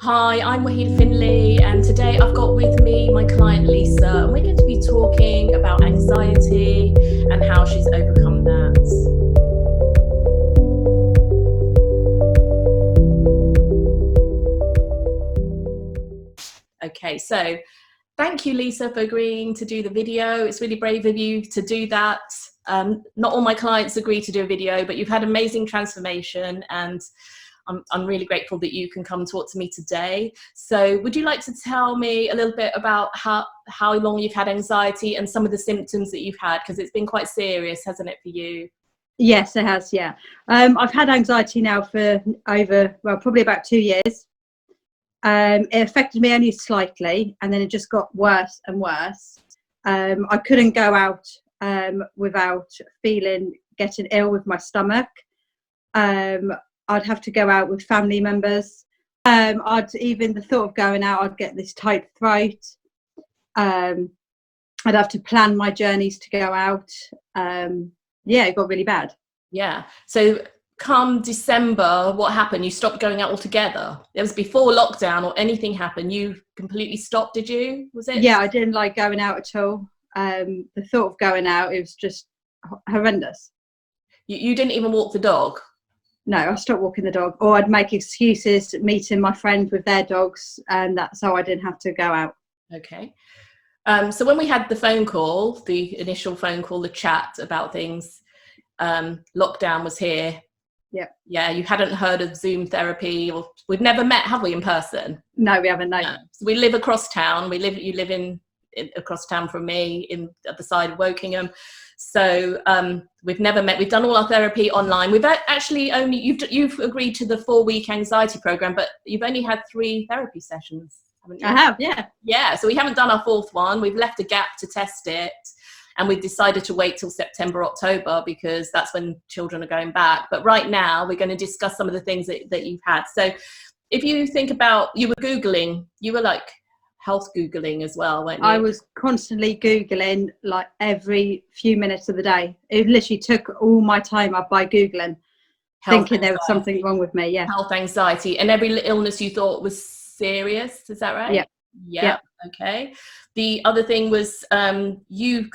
Hi, I'm Wahida Finley, and today I've got with me my client Lisa, and we're going to be talking about anxiety and how she's overcome that. Okay, so thank you, Lisa, for agreeing to do the video. It's really brave of you to do that. Not all my clients agree to do a video, but you've had amazing transformation, and I'm really grateful that you can come talk to me today. So would you like to tell me a little bit about how long you've had anxiety and some of the symptoms that you've had? Because it's been quite serious, hasn't it, for you? Yes, it has, yeah. I've had anxiety now for probably about 2 years. It affected me only slightly, and then it just got worse and worse. I couldn't go out without getting ill with my stomach. I'd have to go out with family members. The thought of going out, I'd get this tight throat. I'd have to plan my journeys to go out. It got really bad. Yeah. So come December, what happened? You stopped going out altogether. It was before lockdown or anything happened. You completely stopped, did you? Was it? Yeah, I didn't like going out at all. The thought of going out, it was just horrendous. You didn't even walk the dog? No, I stopped walking the dog, or I'd make excuses meeting my friends with their dogs, and that's how I didn't have to go out. Okay. So when we had the phone call, the initial phone call, the chat about things, lockdown was here. Yeah. Yeah, you hadn't heard of Zoom therapy, or we've never met, have we, in person? No, we haven't. No. So we live across town. You live in across town from me, at the side of Wokingham. So we've never met. We've done all our therapy online. We've actually only you've agreed to the 4-week anxiety program, but you've only had 3 therapy sessions, haven't you? I have, yeah. Yeah. So we haven't done our 4th one. We've left a gap to test it, and we've decided to wait till September, October, because that's when children are going back. But right now, we're going to discuss some of the things that you've had. So if you think about, you were Googling, you were like health Googling as well, weren't you? I was constantly Googling, like every few minutes of the day. It literally took all my time up by Googling, thinking there was something wrong with me. Yeah. Health anxiety, and every illness you thought was serious. Is that right? Yeah. Yeah. Okay. The other thing was you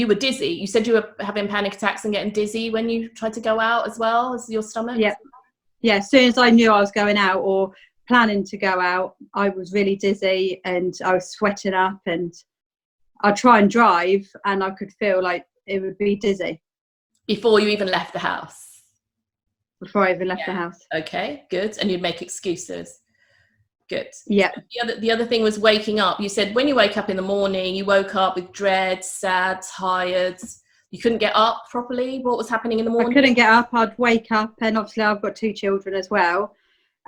were dizzy. You said you were having panic attacks and getting dizzy when you tried to go out as well as your stomach. Yeah. Yeah. As soon as I knew I was going out or planning to go out, I was really dizzy and I was sweating up, and I'd try and drive and I could feel like it would be dizzy. Before you even left the house? Before I even left the house. Okay, good. And you'd make excuses. Good. Yeah. The other thing was waking up. You said when you wake up in the morning, you woke up with dread, sad, tired. You couldn't get up properly. What was happening in the morning? I couldn't get up. I'd wake up, and obviously I've got 2 children as well.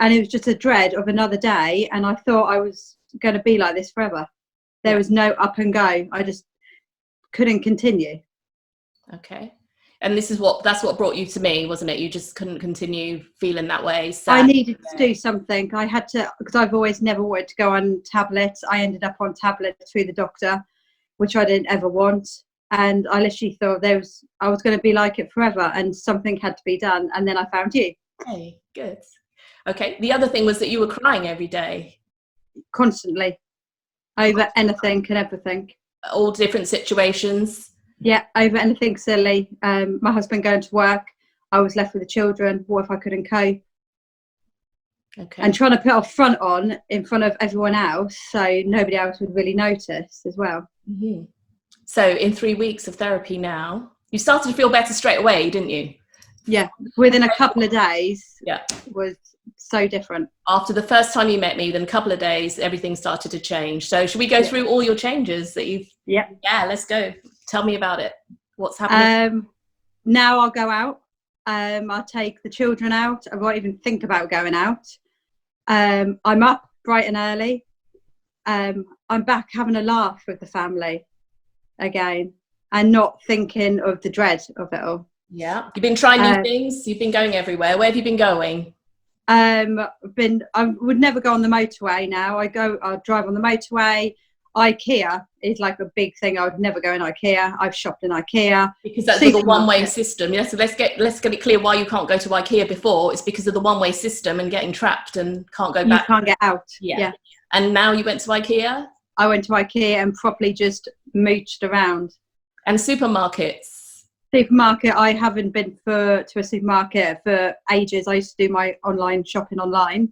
And it was just a dread of another day. And I thought I was going to be like this forever. There was no up and go. I just couldn't continue. Okay. And that's what brought you to me, wasn't it? You just couldn't continue feeling that way. Sad. I needed to do something. I had to, because I've always never wanted to go on tablets. I ended up on tablets through the doctor, which I didn't ever want. And I literally thought I was going to be like it forever, and something had to be done. And then I found you. Hey, good. Okay. The other thing was that you were crying every day. Constantly. Over anything and everything. All different situations. Yeah, over anything silly. My husband going to work, I was left with the children. What if I couldn't cope? Okay. And trying to put a front on in front of everyone else, so nobody else would really notice as well. Mm-hmm. So in 3 weeks of therapy now, you started to feel better straight away, didn't you? Yeah, within a couple of days. Yeah, it was so different. After the first time you met me, then a couple of days, everything started to change. So should we go through all your changes that you've? Yeah. Yeah, let's go. Tell me about it. What's happening? Now I'll go out. I'll take the children out. I won't even think about going out. I'm up bright and early. I'm back having a laugh with the family again, and not thinking of the dread of it all. Yeah. You've been trying new things. You've been going everywhere. Where have you been going? I would never go on the motorway now. I'll drive on the motorway. IKEA is like a big thing. I would never go in IKEA. I've shopped in IKEA because that's the one-way system. Yeah, so let's get it clear why you can't go to IKEA before. It's because of the one-way system and getting trapped and can't go back. You can't get out. Yeah. And now you went to IKEA? I went to IKEA and properly just mooched around. And supermarkets? Supermarket, I haven't been to a supermarket for ages. I used to do my online shopping online.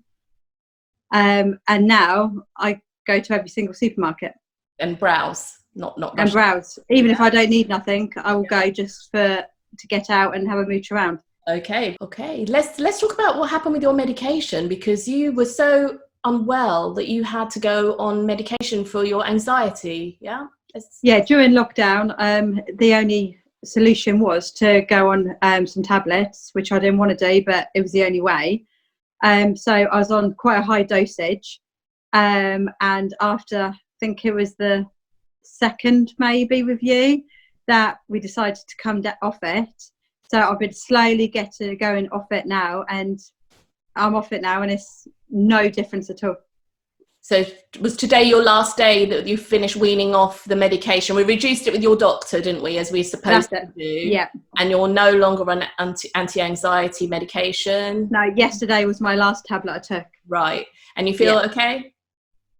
And now I go to every single supermarket. And browse, not and browse. Even if I don't need nothing, I will go just to get out and have a mooch around. Okay. Let's talk about what happened with your medication, because you were so unwell that you had to go on medication for your anxiety. Yeah. During lockdown, the only solution was to go on some tablets, which I didn't want to do, but it was the only way. So I was on quite a high dosage, and after, I think it was the second maybe review, that we decided to come off it. So I've been slowly going off it now, and I'm off it now, and it's no difference at all. So was today your last day that you finished weaning off the medication? We reduced it with your doctor, didn't we, as we supposed to do? Yeah. And you're no longer on anti-anxiety medication? No, yesterday was my last tablet I took. Right. And you feel okay?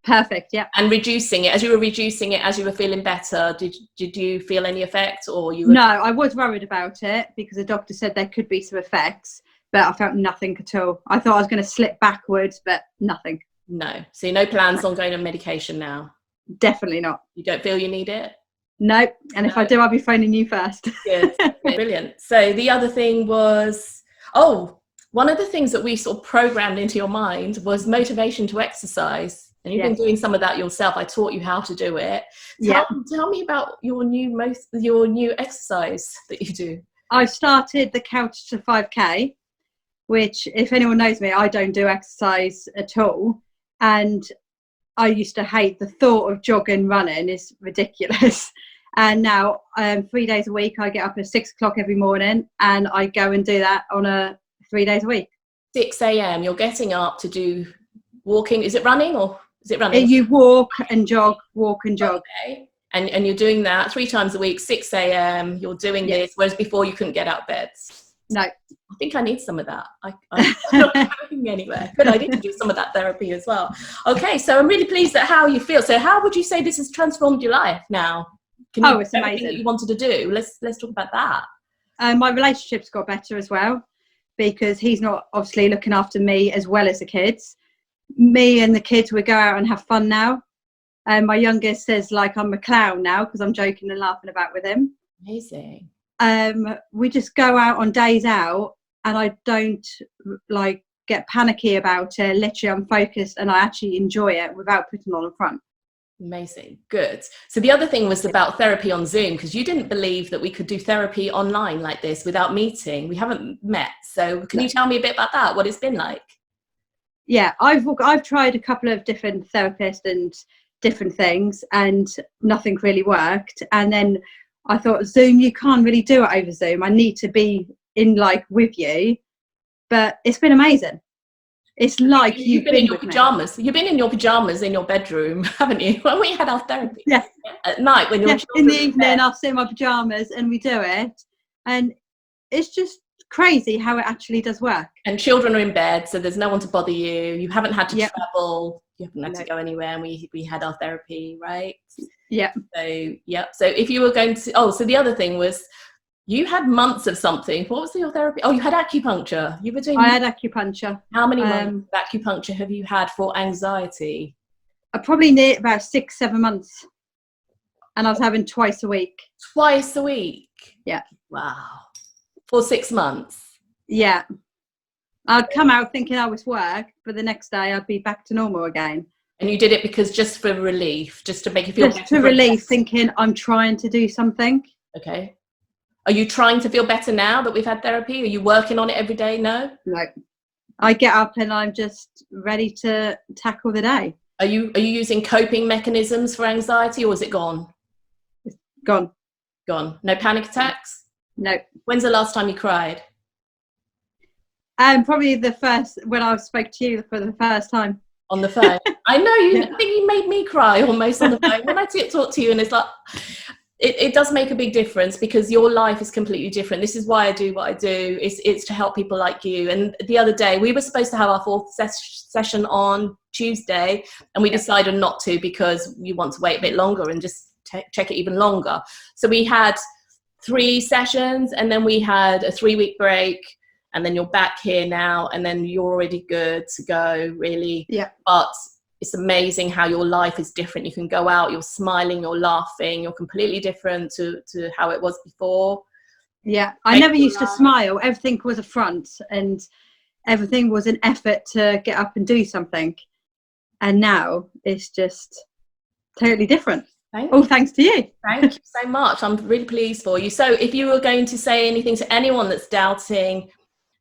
Perfect, yeah. And reducing it, as you were feeling better, did you feel any effect, or you? No, I was worried about it because the doctor said there could be some effects, but I felt nothing at all. I thought I was going to slip backwards, but nothing. No. So no plans on going on medication now? Definitely not. You don't feel you need it? Nope. And if I do, I'll be phoning you first. Good. Brilliant. So the other thing was, one of the things that we sort of programmed into your mind was motivation to exercise. And you've been doing some of that yourself. I taught you how to do it. Tell me about your new exercise that you do. I started the Couch to 5K, which, if anyone knows me, I don't do exercise at all. And I used to hate the thought of jogging, running is ridiculous. And now 3 days a week, I get up at 6 o'clock every morning and I go and do that on 3 days a week. 6 a.m. You're getting up to do walking. Is it running or is it running? You walk and jog, walk and jog. Okay. And you're doing that 3 times a week, 6 a.m. You're doing this, whereas before you couldn't get out of bed. No. I think I need some of that. I'm not going anywhere. But I need to do some of that therapy as well. Okay, so I'm really pleased at how you feel. So how would you say this has transformed your life now? It's amazing. That you wanted to do. Let's talk about that. My relationship's got better as well, because he's not obviously looking after me as well as the kids. Me and the kids, we go out and have fun now. My youngest says like I'm a clown now because I'm joking and laughing about with him. Amazing. We just go out on days out and I don't like get panicky about it. Literally, I'm focused and I actually enjoy it without putting on a front. Amazing. Good. So the other thing was about therapy on Zoom, because you didn't believe that we could do therapy online like this without meeting. We haven't met. So can you tell me a bit about that, what it's been like? Yeah, I've tried a couple of different therapists and different things and nothing really worked. And then I thought, Zoom, you can't really do it over Zoom. I need to be in with you. But it's been amazing. It's like you've been in your pajamas. You've been in your pajamas in your bedroom, haven't you? When we had our therapy. Yeah. At night when you're in the evening, I'll sit in my pajamas and we do it. And it's just crazy how it actually does work. And children are in bed, so there's no one to bother you. You haven't had to travel. You haven't had to go anywhere, and we had our therapy, right? Yeah. So if you were going to, so the other thing was, you had months of something. What was your therapy? Oh, you had acupuncture. You were doing. I had acupuncture. How many months of acupuncture have you had for anxiety? I probably near about 6-7 months, and I was having twice a week. Twice a week. Yeah. Wow. For 6 months. Yeah. I'd come out thinking I was work, but the next day I'd be back to normal again. And you did it because just for relief, just to make you feel better? Just for relief, thinking I'm trying to do something. Okay. Are you trying to feel better now that we've had therapy? Are you working on it every day? No? No. I get up and I'm just ready to tackle the day. Are you using coping mechanisms for anxiety, or is it gone? It's gone. Gone. No panic attacks? No. When's the last time you cried? Probably when I spoke to you for the first time. On the phone. I know you. Yeah. I think you made me cry almost on the phone when I talk to you, and it's like it does make a big difference because your life is completely different. This is why I do what I do. It's to help people like you. And the other day we were supposed to have our fourth session on Tuesday, and we decided not to because you want to wait a bit longer and just check it even longer. So we had 3 sessions, and then we had a 3-week break, and then you're back here now, and then you're already good to go, really. Yeah. But it's amazing how your life is different. You can go out, you're smiling, you're laughing, you're completely different to how it was before. Yeah, I never used to smile. Everything was a front, and everything was an effort to get up and do something. And now it's just totally different. Thanks to you. Thank you so much. I'm really pleased for you. So if you were going to say anything to anyone that's doubting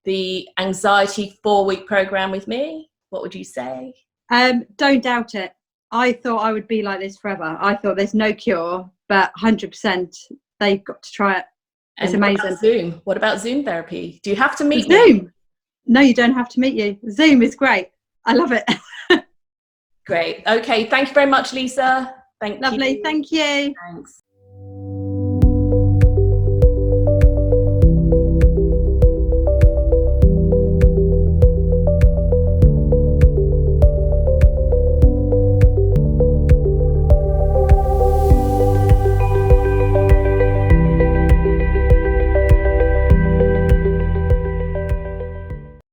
the anxiety 4-week program with me, what would you say? Don't doubt it. I thought I would be like this forever. I thought there's no cure, but 100% they've got to try it. It's amazing. What about Zoom therapy? Do you have to meet Zoom? No, you don't have to meet you. Zoom is great. I love it. Great. Okay. Thank you very much, Lisa. Lovely. Thank you. Thanks.